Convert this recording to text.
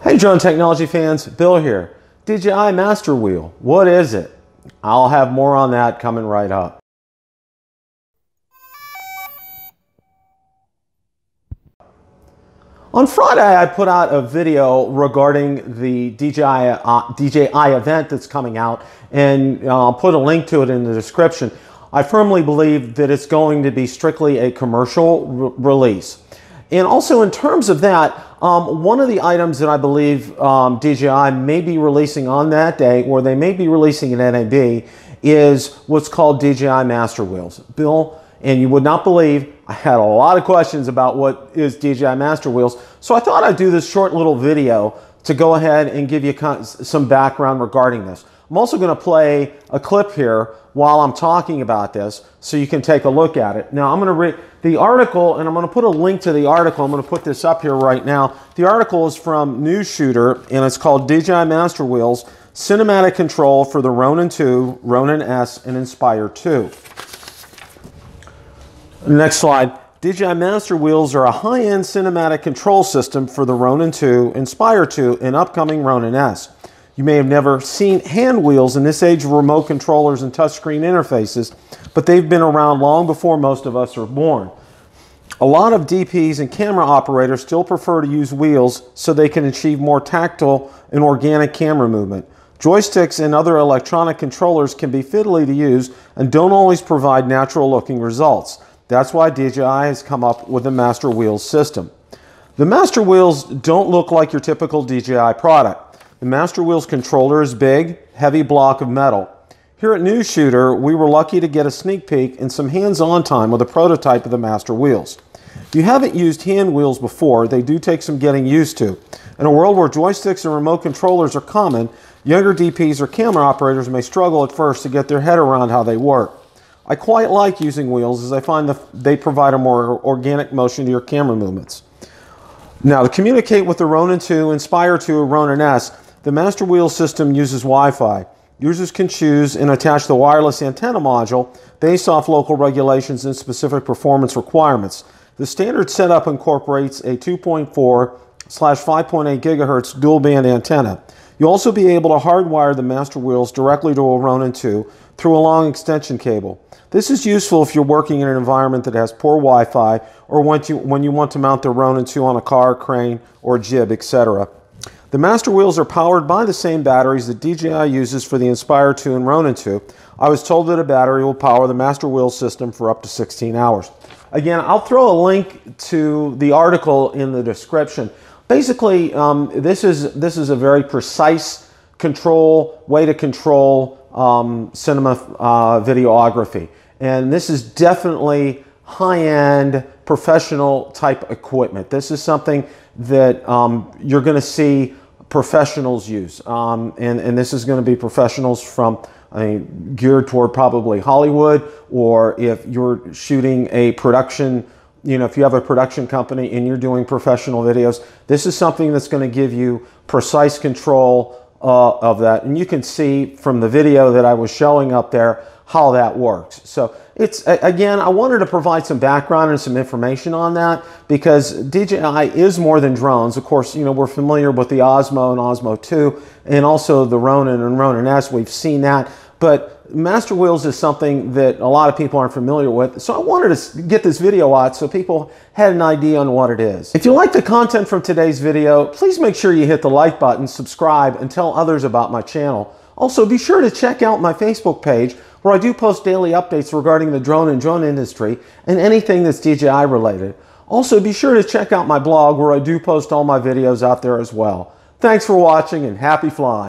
Hey drone technology fans, Bill here. DJI Master Wheel, what is it? I'll have more on that coming right up. On Friday, I put out a video regarding the DJI event that's coming out, and I'll put a link to it in the description. I firmly believe that it's going to be strictly a commercial release. And also in terms of that, one of the items that I believe DJI may be releasing on that day, or they may be releasing at NAB, is what's called DJI Master Wheels. Bill, and you would not believe, I had a lot of questions about what is DJI Master Wheels, so I thought I'd do this short little video to go ahead and give you some background regarding this. I'm also going to play a clip here while I'm talking about this so you can take a look at it. Now I'm going to read the article, and I'm going to put a link to the article. I'm going to put this up here right now. The article is from News Shooter, and it's called DJI Master Wheels Cinematic Control for the Ronin 2, Ronin S, and Inspire 2. Next slide. DJI Master Wheels are a high-end cinematic control system for the Ronin 2, Inspire 2, and upcoming Ronin S. You may have never seen hand wheels in this age of remote controllers and touchscreen interfaces, but they've been around long before most of us are born. A lot of DPs and camera operators still prefer to use wheels so they can achieve more tactile and organic camera movement. Joysticks and other electronic controllers can be fiddly to use and don't always provide natural-looking results. That's why DJI has come up with the Master Wheels system. The Master Wheels don't look like your typical DJI product. The Master Wheels controller is big, heavy block of metal. Here at News Shooter, we were lucky to get a sneak peek and some hands-on time with a prototype of the Master Wheels. If you haven't used hand wheels before, they do take some getting used to. In a world where joysticks and remote controllers are common, younger DPs or camera operators may struggle at first to get their head around how they work. I quite like using wheels as I find that they provide a more organic motion to your camera movements. Now, to communicate with the Ronin 2, Inspire 2, or Ronin S, the Master Wheels system uses Wi-Fi. Users can choose and attach the wireless antenna module based off local regulations and specific performance requirements. The standard setup incorporates a 2.4/5.8 GHz dual band antenna. You'll also be able to hardwire the Master Wheels directly to a Ronin 2 through a long extension cable. This is useful if you're working in an environment that has poor Wi-Fi, or when you want to mount the Ronin 2 on a car, crane, or jib, etc. The Master Wheels are powered by the same batteries that DJI uses for the Inspire 2 and Ronin 2. I was told that a battery will power the Master Wheels system for up to 16 hours. Again, I'll throw a link to the article in the description. Basically, this is a very precise way to control cinema videography. And this is definitely high-end professional type equipment. This is something that you're going to see professionals use, and this is going to be professionals from geared toward probably Hollywood, or if you're shooting a production, if you have a production company and you're doing professional videos, this is something that's going to give you precise control of that. And you can see from the video that I was showing up there how that works. So it's, again, I wanted to provide some background and some information on that, because DJI is more than drones. Of course, we're familiar with the Osmo and Osmo 2, and also the Ronin and Ronin S. We've seen that, but Master Wheels is something that a lot of people aren't familiar with. So I wanted to get this video out so people had an idea on what it is. If you like the content from today's video, please make sure you hit the like button, subscribe, and tell others about my channel. Also, be sure to check out my Facebook page, where I do post daily updates regarding the drone and drone industry and anything that's DJI related. Also, be sure to check out my blog, where I do post all my videos out there as well. Thanks for watching, and happy flying.